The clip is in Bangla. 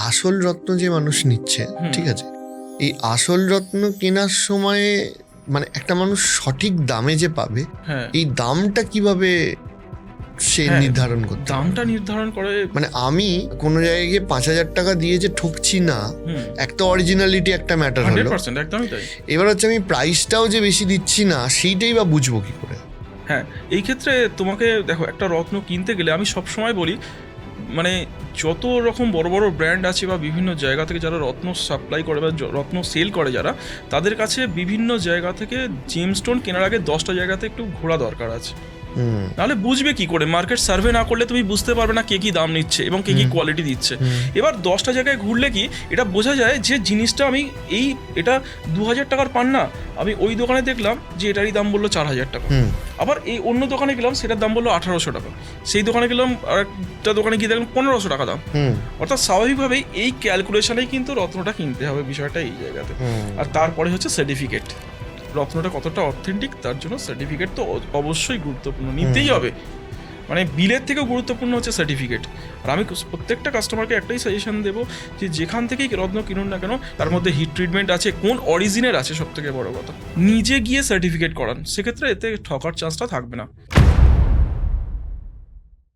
আসল রত্ন যে মানুষ নিচ্ছে, ঠিক আছে, এই আসল রত্ন কেনার সময় মানে একটা মানুষ সঠিক দামে যে পাবে, এই দামটা কিভাবে সে নির্ধারণ করতে পারে? দামটা নির্ধারণ করে মানে আমি কোনো জায়গায় গিয়ে 5,000 টাকা দিয়ে যে ঠকছি না, একটা অরিজিনালিটি একটা ম্যাটার হলো। 100% একদমই তাই। এবার হচ্ছে আমি প্রাইসটাও যে বেশি দিচ্ছি না, সেইটাই বা বুঝবো কি করে? হ্যাঁ, এই ক্ষেত্রে তোমাকে দেখো, একটা রত্ন কিনতে গেলে আমি সবসময় বলি, মানে যত রকম বড় বড় ব্র্যান্ড আছে বা বিভিন্ন জায়গা থেকে যারা রত্ন সাপ্লাই করে বা রত্ন সেল করে যারা, তাদের কাছে বিভিন্ন জায়গা থেকে জেমস্টোন কেনার আগে 10টা জায়গাতে একটু ঘোরা দরকার আছে। নাহলে বুঝবে কি করে? মার্কেট সার্ভে না করলে তুমি বুঝতে পারবে না কে কি দাম নিচ্ছে এবং কে কি কোয়ালিটি দিচ্ছে। এবার 10টা জায়গায় ঘুরলে কি এটা বোঝা যায় যে জিনিসটা আমি এটা 2,000 টাকার পান না, আমি ওই দোকানে দেখলাম যে এটারই দাম বললো 4,000 টাকা, আবার এই অন্য দোকানে গেলাম সেটার দাম বললো 1,800 টাকা, সেই দোকানে গেলাম আর একটা দোকানে গিয়ে দেখলাম 1,500 টাকা দাম। অর্থাৎ স্বাভাবিকভাবেই এই ক্যালকুলেশনেই কিন্তু রত্নটা কিনতে হবে, বিষয়টা এই জায়গাতে। আর তারপরে হচ্ছে সার্টিফিকেট, রত্নটা কতটা অথেন্টিক তার জন্য সার্টিফিকেট তো অবশ্যই গুরুত্বপূর্ণ, নিতেই হবে। মানে বিলের থেকেও গুরুত্বপূর্ণ হচ্ছে সার্টিফিকেট। আর আমি প্রত্যেকটা কাস্টমারকে একটাই সাজেশন দেবো যে যেখান থেকেই রত্ন কিনুন না কেন, তার মধ্যে হিট ট্রিটমেন্ট আছে, কোন অরিজিনের আছে, সব থেকে বড় কথা নিজে গিয়ে সার্টিফিকেট করান, সেক্ষেত্রে এতে ঠকার চান্সটা থাকবে না।